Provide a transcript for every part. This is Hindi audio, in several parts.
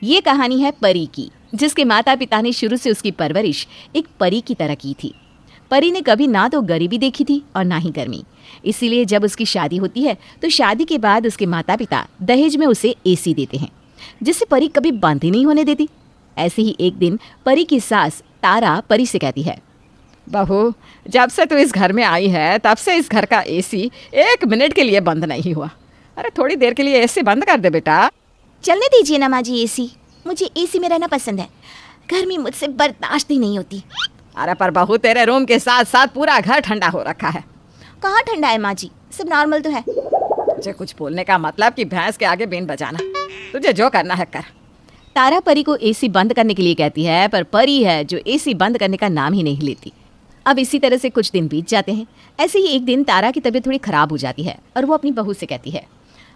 ये कहानी है परी की, जिसके माता पिता ने शुरू से उसकी परवरिश एक परी की तरह की थी। परी ने कभी ना तो गरीबी देखी थी और ना ही गर्मी। इसीलिए जब उसकी शादी होती है तो शादी के बाद उसके माता पिता दहेज में उसे एसी देते हैं, जिससे परी कभी बंद ही नहीं होने देती। ऐसे ही एक दिन परी की सास तारा परी से कहती है, बहू, जब से तू इस घर में आई है तब से इस घर का एसी 1 मिनट के लिए बंद नहीं हुआ। अरे थोड़ी देर के लिए एसी बंद कर दे बेटा। चलने दीजिए ना माँ जी एसी, मुझे एसी में रहना पसंद है, गर्मी मुझसे बर्दाश्त ही नहीं होती। अरे पर बहू, तेरे रूम के साथ साथ पूरा घर ठंडा हो रखा है। कहाँ ठंडा है माँ जी, सब नॉर्मल तो है। तुझे कुछ बोलने का मतलब कि भैंस के आगे बीन बजाना। तुझे जो करना है कर। तारा परी को एसी बंद करने के लिए कहती है, पर परी है जो एसी बंद करने का नाम ही नहीं लेती। अब इसी तरह से कुछ दिन बीत जाते हैं। ऐसे ही एक दिन तारा की तबीयत थोड़ी खराब हो जाती है और वो अपनी बहू से कहती है,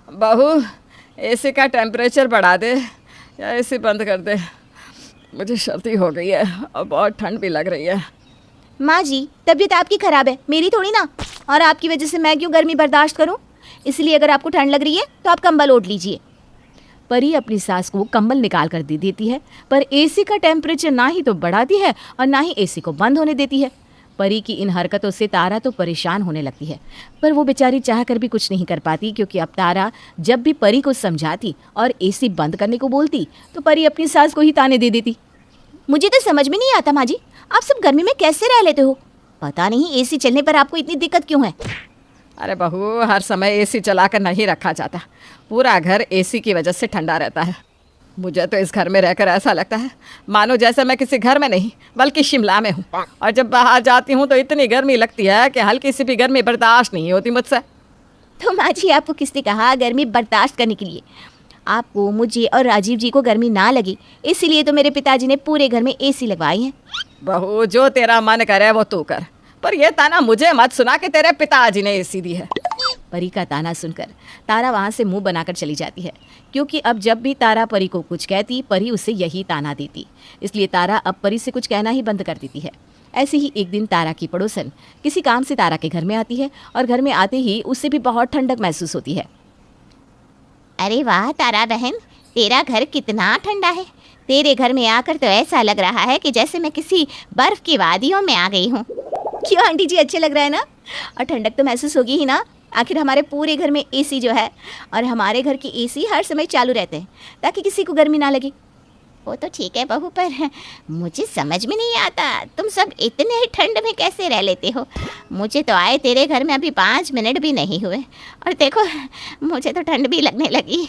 बहू, एसी का टेम्परेचर बढ़ा दे या एसी बंद कर दे। मुझे सर्दी हो गई है और बहुत ठंड भी लग रही है। माँ जी, तबीयत आपकी खराब है, मेरी थोड़ी ना, और आपकी वजह से मैं क्यों गर्मी बर्दाश्त करूँ? इसलिए अगर आपको ठंड लग रही है तो आप कंबल ओढ़ लीजिए। परी अपनी सास को कंबल निकाल कर दे देती है, पर एसी का टेम्परेचर ना ही तो बढ़ाती है और ना ही एसी को बंद होने देती है। परी की इन हरकतों से तारा तो परेशान होने लगती है, पर वो बेचारी चाह कर भी कुछ नहीं कर पाती, क्योंकि अब तारा जब भी परी को समझाती और एसी बंद करने को बोलती तो परी अपनी सास को ही ताने दे देती। मुझे तो समझ में नहीं आता माँ जी, आप सब गर्मी में कैसे रह लेते हो? पता नहीं एसी चलने पर आपको इतनी दिक्कत क्यों है? अरे बहू, हर समय एसी चलाकर नहीं रखा जाता, पूरा घर एसी की वजह से ठंडा रहता है। मुझे तो इस घर में रहकर ऐसा लगता है मानो जैसे मैं किसी घर में नहीं बल्कि शिमला में हूँ। और जब बाहर जाती हूँ तो इतनी गर्मी लगती है कि हल्की सी भी गर्मी बर्दाश्त नहीं होती मुझसे। तो माँ जी, आपको किसने कहा गर्मी बर्दाश्त करने के लिए? आपको, मुझे और राजीव जी को गर्मी ना लगी, इसीलिए तो मेरे पिताजी ने पूरे घर में एसी लगवाई है। बहू, जो तेरा मन करे वो तू कर, पर ये ताना मुझे मत सुना कि तेरे पिताजी ने एसी दी है। परी का ताना सुनकर तारा वहाँ से मुंह बनाकर चली जाती है, क्योंकि अब जब भी तारा परी को कुछ कहती, परी उसे यही ताना देती। इसलिए तारा अब परी से कुछ कहना ही बंद कर देती है। ऐसे ही एक दिन तारा की पड़ोसन किसी काम से तारा के घर में आती है और घर में आते ही उससे भी बहुत ठंडक महसूस होती है। अरे वाह तारा बहन, तेरा घर कितना ठंडा है। तेरे घर में आकर तो ऐसा लग रहा है कि जैसे मैं किसी बर्फ की वादियों में आ गई हूँ। क्यों आंटी जी, अच्छे लग रहा है ना? और ठंडक तो महसूस होगी ही ना, आखिर हमारे पूरे घर में एसी जो है, और हमारे घर की एसी हर समय चालू रहते हैं ताकि किसी को गर्मी ना लगे। वो तो ठीक है बहू, पर मुझे समझ में नहीं आता तुम सब इतने ठंड में कैसे रह लेते हो। मुझे तो आए तेरे घर में अभी 5 मिनट भी नहीं हुए और देखो मुझे तो ठंड भी लगने लगी।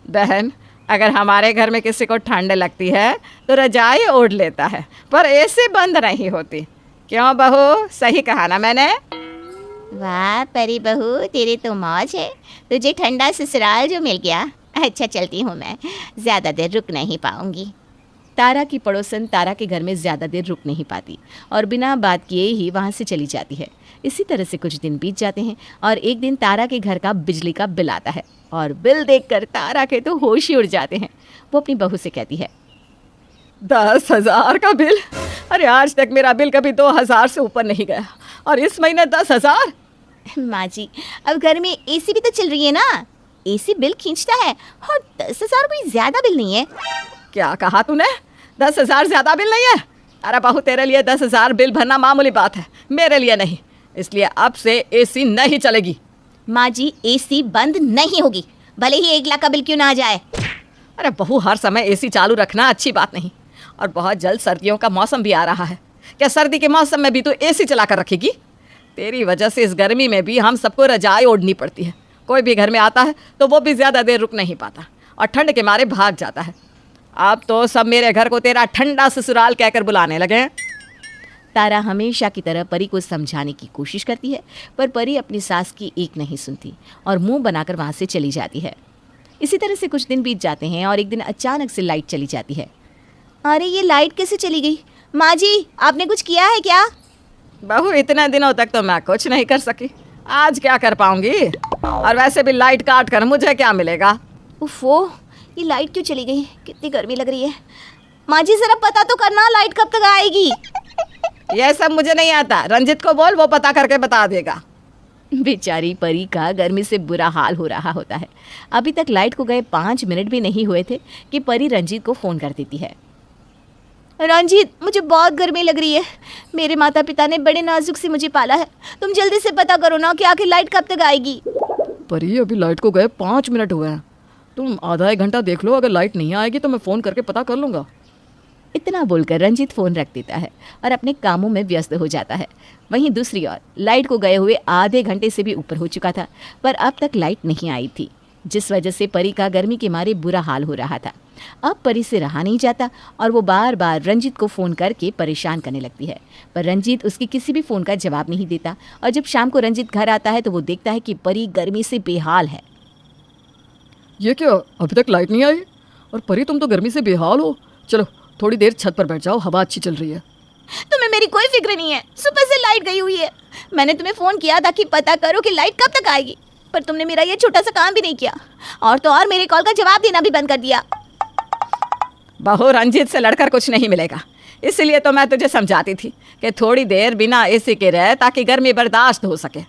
बहन, अगर हमारे घर में किसी को ठंड लगती है तो रजाई ओढ़ लेता है, पर एसी बंद नहीं होती। क्यों बहू, सही कहा ना मैंने? वाह परी बहू, तेरी तो मौज है, तुझे ठंडा ससुराल जो मिल गया। अच्छा चलती हूँ मैं, ज़्यादा देर रुक नहीं पाऊँगी। तारा की पड़ोसन तारा के घर में ज़्यादा देर रुक नहीं पाती और बिना बात किए ही वहाँ से चली जाती है। इसी तरह से कुछ दिन बीत जाते हैं और एक दिन तारा के घर का बिजली का बिल आता है और बिल देखकर तारा के तो होश ही उड़ जाते हैं। वो अपनी बहू से कहती है, 10,000 का बिल? अरे आज तक मेरा बिल कभी 2,000 से ऊपर नहीं गया और इस महीने 10,000? माँ जी, अब घर में एसी भी तो चल रही है ना, एसी बिल खींचता है और 10,000 कोई ज़्यादा बिल नहीं है। क्या कहा तूने? 10,000 ज़्यादा बिल नहीं है? अरे बहू, तेरे लिए 10,000 बिल भरना मामूली बात है, मेरे लिए नहीं। इसलिए अब से एसी नहीं चलेगी। माँ जी, एसी बंद नहीं होगी, भले ही 1 लाख का बिल क्यों ना आ जाए। अरे बहू, हर समय एसी चालू रखना अच्छी बात नहीं, और बहुत जल्द सर्दियों का मौसम भी आ रहा है। क्या सर्दी के मौसम में भी तू एसी चला कर रखेगी? तेरी वजह से इस गर्मी में भी हम सबको रजाई ओढ़नी पड़ती है। कोई भी घर में आता है तो वो भी ज़्यादा देर रुक नहीं पाता और ठंड के मारे भाग जाता है। अब तो सब मेरे घर को तेरा ठंडा ससुराल कहकर बुलाने लगे हैं। तारा हमेशा की तरह परी को समझाने की कोशिश करती है, पर परी अपनी सास की एक नहीं सुनती और मुंह बनाकर वहाँ से चली जाती है। इसी तरह से कुछ दिन बीत जाते हैं और एक दिन अचानक से लाइट चली जाती है। अरे ये लाइट कैसे चली गई? माँ जी, आपने कुछ किया है क्या? बहू, इतने दिनों तक तो मैं कुछ नहीं कर सकी, आज क्या कर पाऊंगी? और वैसे भी लाइट काट कर मुझे क्या मिलेगा? उफ़ो, ये लाइट क्यों चली गई? कितनी गर्मी लग रही है। माँ जी, ज़रा पता तो करना लाइट कब तक आएगी। यह सब मुझे नहीं आता, रंजित को बोल, वो पता करके बता देगा। बेचारी परी का गर्मी से बुरा हाल हो रहा होता है। अभी तक लाइट को गए 5 मिनट भी नहीं हुए थे कि परी रंजीत को फ़ोन कर देती है। रंजीत, मुझे बहुत गर्मी लग रही है। मेरे माता पिता ने बड़े नाजुक से मुझे पाला है। तुम जल्दी से पता करो ना कि आखिर लाइट कब तक आएगी। परी, अभी लाइट को गए 5 मिनट हुए हैं। तुम आधा एक घंटा देख लो, अगर लाइट नहीं आएगी तो मैं फ़ोन करके पता कर लूँगा। इतना बोलकर रंजीत फ़ोन रख देता है और अपने कामों में व्यस्त हो जाता है। वहीं दूसरी ओर लाइट को गए हुए आधे घंटे से भी ऊपर हो चुका था, पर अब तक लाइट नहीं आई थी, जिस वजह से परी का गर्मी के मारे बुरा हाल हो रहा था। अब परी से रहा नहीं जाता और वो बार बार रंजीत को फ़ोन करके परेशान करने लगती है, पर रंजीत उसकी किसी भी फ़ोन का जवाब नहीं देता। और जब शाम को रंजीत घर आता है तो वो देखता है कि परी गर्मी से बेहाल है। ये क्या, अभी तक लाइट नहीं आई? और परी, तुम तो गर्मी से बेहाल हो। चलो थोड़ी देर छत पर बैठ जाओ, हवा अच्छी चल रही है। तुम्हें मेरी कोई फिक्र नहीं है। सुबह से लाइट गई हुई है। मैंने तुम्हें फ़ोन किया था कि पता करो कि लाइट कब तक आएगी, पर तुमने मेरा ये छोटा सा काम भी नहीं किया, और तो और मेरे कॉल का जवाब देना भी बंद कर दिया। बहू, रंजीत से लड़कर कुछ नहीं मिलेगा, इसलिए तो मैं तुझे समझाती थी कि थोड़ी देर बिना एसी के रहे ताकि गर्मी बर्दाश्त हो सके।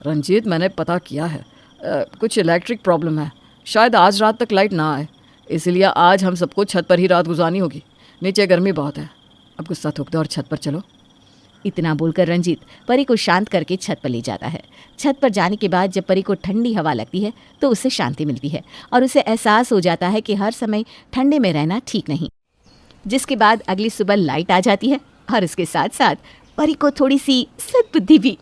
रंजीत, मैंने पता किया है, कुछ इलेक्ट्रिक प्रॉब्लम है। शायद आज रात तक लाइट ना आए, इसलिए आज हम सबको छत पर ही रात गुजारनी होगी। नीचे गर्मी बहुत है। अब गुस्सा थूक दो और छत पर चलो। इतना बोलकर रंजीत परी को शांत करके छत पर ले जाता है। छत पर जाने के बाद जब परी को ठंडी हवा लगती है तो उसे शांति मिलती है और उसे एहसास हो जाता है कि हर समय ठंडे में रहना ठीक नहीं। जिसके बाद अगली सुबह लाइट आ जाती है और उसके साथ साथ परी को थोड़ी सी सद्बुद्धि भी।